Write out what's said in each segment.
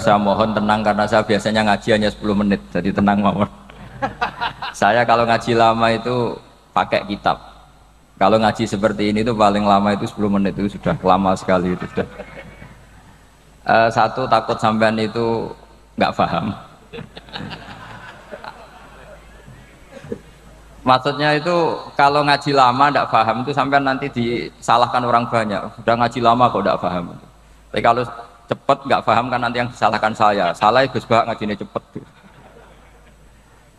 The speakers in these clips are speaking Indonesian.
Saya mohon tenang karena saya biasanya ngaji hanya 10 menit, jadi tenang mohon. Saya kalau ngaji lama itu pakai kitab. Kalau ngaji seperti ini tuh paling lama itu 10 menit, itu sudah lama sekali itu sudah. Satu, takut sampean itu nggak paham. Maksudnya itu kalau ngaji lama nggak paham itu sampean nanti disalahkan orang banyak. Sudah ngaji lama kok nggak paham. Tapi kalau cepet nggak paham kan nanti yang disalahkan saya. Salah Gus Bah ngajinya cepet.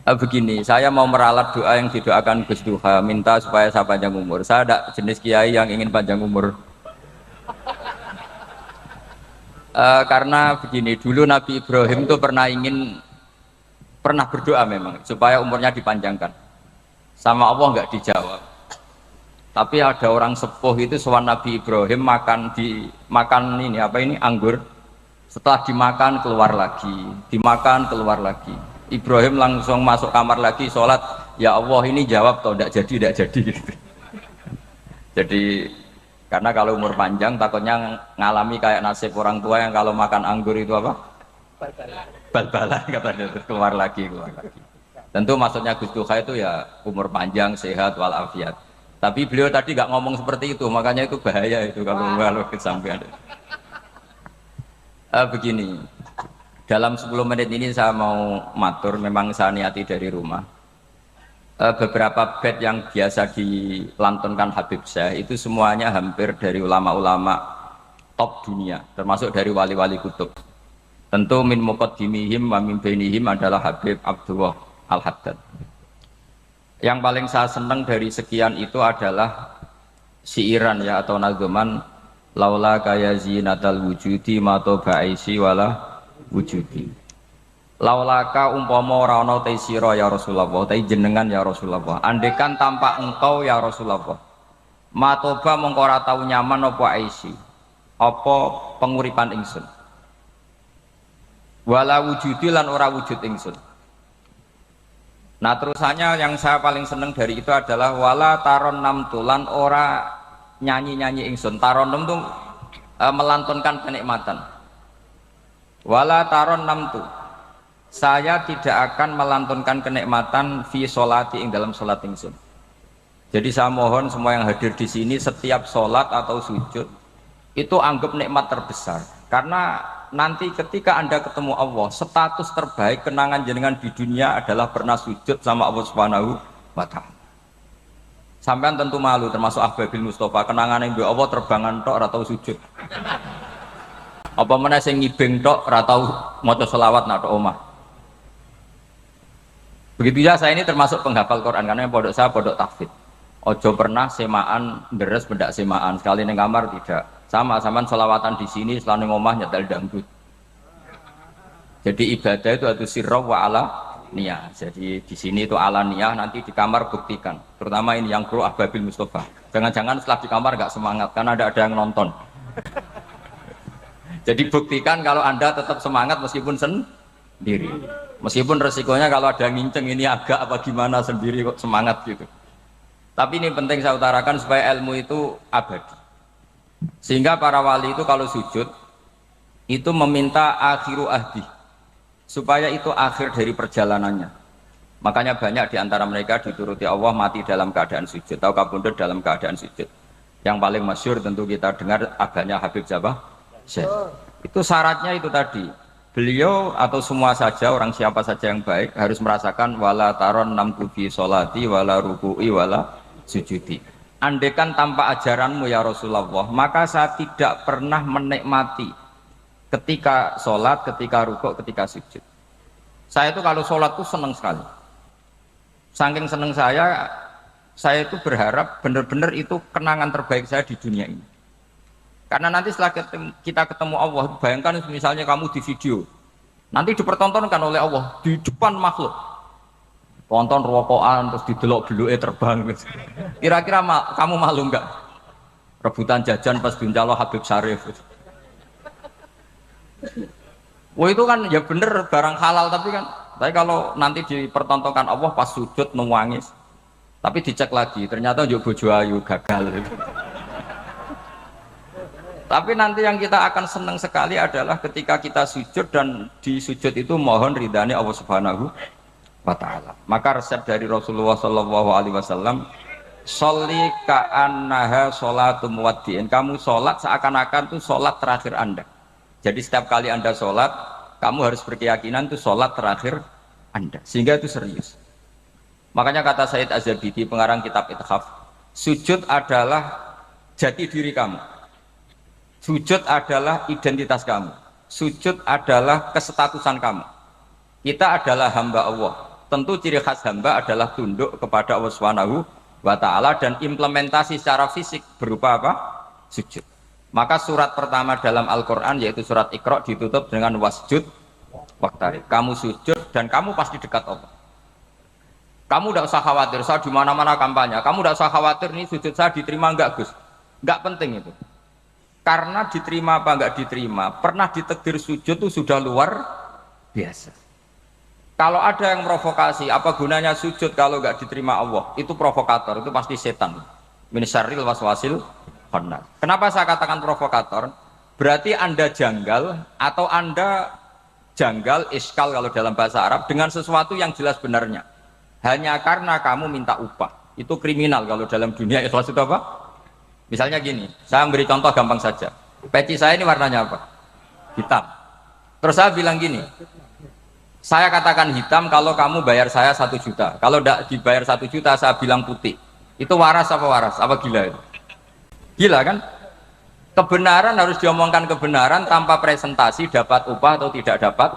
Begini, saya mau meralat doa yang didoakan Gus Duha, minta supaya saya panjang umur. Saya ada jenis kiai yang ingin panjang umur. Karena begini, dulu Nabi Ibrahim itu pernah berdoa memang supaya umurnya dipanjangkan. Sama Allah nggak dijawab. Tapi ada orang sepuh itu soal Nabi Ibrahim makan anggur. Setelah dimakan keluar lagi, dimakan keluar lagi. Ibrahim langsung masuk kamar lagi sholat. Ya Allah ini jawab toh tidak jadi gitu. Jadi karena kalau umur panjang takutnya ngalami kayak nasib orang tua yang kalau makan anggur itu apa? Bal-balan katanya keluar lagi. Tentu maksudnya Gus Duha itu ya umur panjang, sehat, walafiat. Tapi beliau tadi nggak ngomong seperti itu, makanya itu bahaya itu kalau kesampaian. Begini, dalam 10 menit ini saya mau matur, memang saya niati dari rumah. Beberapa bait yang biasa dilantunkan Habib Syekh itu semuanya hampir dari ulama-ulama top dunia, termasuk dari wali-wali kutub. Tentu min muqaddimihim wa min bainihim adalah Habib Abdullah Al-Haddad. Yang paling saya senang dari sekian itu adalah syiiran ya atau nazuman laula kaya zinatal wujudi mato ba'isi wala wujudi. Laulaka umpama ora ana te sira ya Rasulullah, te jenengan ya Rasulullah. Andekan tanpa engkau ya Rasulullah. Matoba mengko ora tau nyaman apa aisi. Apa penguripan ingsun. Wala wujudi lan ora wujud ingsun. Nah terusannya yang saya paling seneng dari itu adalah wala taron namtu lan ora nyanyi ingsun. Taron nam itu melantunkan kenikmatan. Wala taron namtu. Saya tidak akan melantunkan kenikmatan fi sholati ing dalam sholat ingsun. Jadi saya mohon semua yang hadir di sini setiap sholat atau sujud itu anggap nikmat terbesar. Karena nanti ketika Anda ketemu Allah, status terbaik kenangan jenengan di dunia adalah pernah sujud sama Allah Subhanahu wa Ta'ala. Sampean tentu malu termasuk Ahbabil Mustafa, kenangan yang Allah terbangan tok atau sujud. Apa meneh sing ngibeng tok ora tau maca selawat nak omah. Begitu ya saya ini termasuk penghafal Quran karena yang pondok saya pondok tahfidz. Ojo pernah semaan deres bendak semaan sekali neng kamar tidak. Sama-sama selawatan di sini selalu ngomah nyetel dangdut. Jadi ibadah itu ada sirra wa ala niyah. Jadi di sini itu ala niyah, nanti di kamar buktikan. Terutama ini yang kru Ahbabil Mustafa. Jangan-jangan setelah di kamar nggak semangat karena ada yang nonton. Jadi buktikan kalau Anda tetap semangat meskipun sendiri. Meskipun resikonya kalau ada yang nginceng ini agak apa gimana sendiri kok semangat gitu. Tapi ini penting saya utarakan supaya ilmu itu abadi. Sehingga para wali itu kalau sujud itu meminta akhiru ahdi supaya itu akhir dari perjalanannya. Makanya banyak di antara mereka dituruti Allah mati dalam keadaan sujud atau kabundut dalam keadaan sujud. Yang paling masyhur tentu kita dengar aganya Habib Syekh. Itu syaratnya itu tadi. Beliau atau semua saja orang siapa saja yang baik harus merasakan wala taron namtu fi sholati wala ruku'i wala sujudi. Andekan tanpa ajaranmu ya Rasulullah, maka saya tidak pernah menikmati ketika sholat, ketika rukuk, ketika sujud. Saya itu kalau sholat itu senang sekali. Saking senang saya itu berharap benar-benar itu kenangan terbaik saya di dunia ini. Karena nanti setelah kita ketemu Allah, bayangkan misalnya kamu di video, nanti dipertontonkan oleh Allah di depan makhluk. Tonton rokokan terus didelok-deloke terbang. Kira-kira kamu malu enggak? Rebutan jajan pas diuncalo Habib Syarif. Wah itu kan ya bener barang halal tapi kalau nanti dipertontonkan Allah pas sujud nangis. Tapi dicek lagi ternyata yo bojo ayu gagal. Tapi nanti yang kita akan senang sekali adalah ketika kita sujud dan di sujud itu mohon ridhani Allah Subhanahu wa taala. Maka resep dari Rasulullah sallallahu alaihi wasallam, sholli ka'annaha sholatu muwaddi'in. Kamu sholat seakan-akan itu sholat terakhir Anda. Jadi setiap kali Anda sholat, kamu harus berkeyakinan itu sholat terakhir Anda. Sehingga itu serius. Makanya kata Said Az-Zabidi, pengarang kitab Ithaf, sujud adalah jati diri kamu. Sujud adalah identitas kamu. Sujud adalah kestatusan kamu. Kita adalah hamba Allah. Tentu ciri khas hamba adalah tunduk kepada Allah Subhanahu wa ta'ala dan implementasi secara fisik berupa apa? Sujud. Maka surat pertama dalam Al-Quran yaitu surat Iqra ditutup dengan wasjud waqtarib. Kamu sujud dan kamu pasti dekat Allah. Kamu tidak usah khawatir, saya di mana-mana kampanye. Kamu tidak usah khawatir nih sujud saya diterima enggak Gus? Enggak penting itu. Karena diterima apa enggak diterima, pernah ditakdir sujud itu sudah luar biasa. Kalau ada yang provokasi, apa gunanya sujud kalau enggak diterima Allah? Itu provokator, itu pasti setan. Min syarril waswasil khannas. Kenapa saya katakan provokator? Berarti Anda janggal atau Anda janggal, iskal kalau dalam bahasa Arab dengan sesuatu yang jelas benarnya. Hanya karena kamu minta upah. Itu kriminal kalau dalam dunia ikhlas itu apa? Misalnya gini, saya beri contoh gampang saja. Peci saya ini warnanya apa? Hitam. Terus saya bilang gini, saya katakan hitam kalau kamu bayar saya 1 juta. Kalau tidak dibayar 1 juta, saya bilang putih. Itu waras apa waras? Apa gila itu? Gila kan? Kebenaran harus diomongkan kebenaran tanpa presentasi dapat upah atau tidak dapat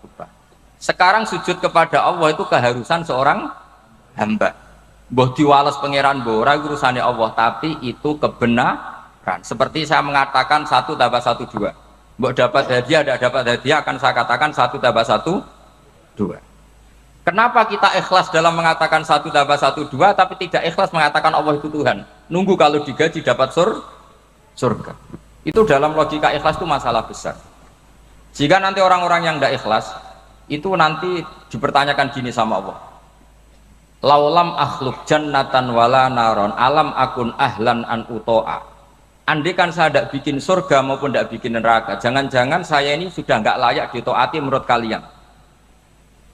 upah. Sekarang sujud kepada Allah itu keharusan seorang hamba. Mbah diwales pangeran ora urusane Allah, tapi itu kebenaran. Seperti saya mengatakan 1 tambah 1 2. Mbok dapat hadiah, tidak dapat hadiah akan saya katakan 1 tambah 1 2. Kenapa kita ikhlas dalam mengatakan 1 tambah 1 2 tapi tidak ikhlas mengatakan Allah itu Tuhan? Nunggu kalau digaji dapat surga. Itu dalam logika ikhlas itu masalah besar. Jika nanti orang-orang yang tidak ikhlas itu nanti dipertanyakan gini sama Allah. Laulam akhluk jannatan wala naron alam akun ahlan an uto'a. Andai kan saya tidak bikin surga maupun tidak bikin neraka, jangan-jangan saya ini sudah nggak layak ditaati menurut kalian.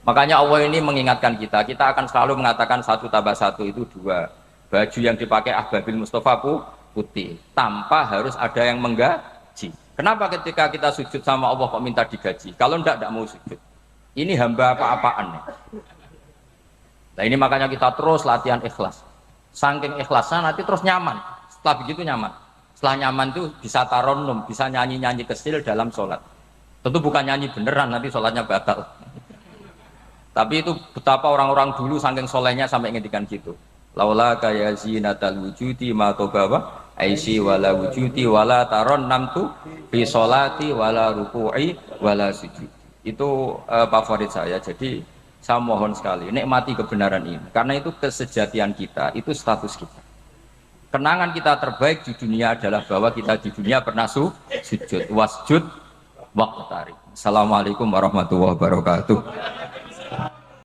Makanya Allah ini mengingatkan kita akan selalu mengatakan 1 tambah 1 itu 2. Baju yang dipakai Ahbabil Mustafa putih, tanpa harus ada yang menggaji. Kenapa ketika kita sujud sama Allah kok minta digaji? Kalau tidak mau sujud. Ini hamba apa-apaan nih. Nah ini makanya kita terus latihan ikhlas. Saking ikhlasnya nanti terus nyaman. Setelah begitu nyaman. Setelah nyaman itu bisa taronum, bisa nyanyi-nyanyi kecil dalam sholat. Tentu bukan nyanyi beneran, nanti sholatnya batal. Tapi itu betapa orang-orang dulu saking solehnya sampai ngendikan gitu. Laula kaya zinatal wujudi ma tobawa aisi wala wujudi wala taron namtu fi sholati wala ruku'i wala sujud. Itu favorit saya. Jadi saya mohon sekali, nikmati kebenaran ini. Karena itu kesejatian kita, itu status kita. Kenangan kita terbaik di dunia adalah bahwa kita di dunia pernah sujud. Wasjud waqtarib. Assalamualaikum warahmatullahi wabarakatuh.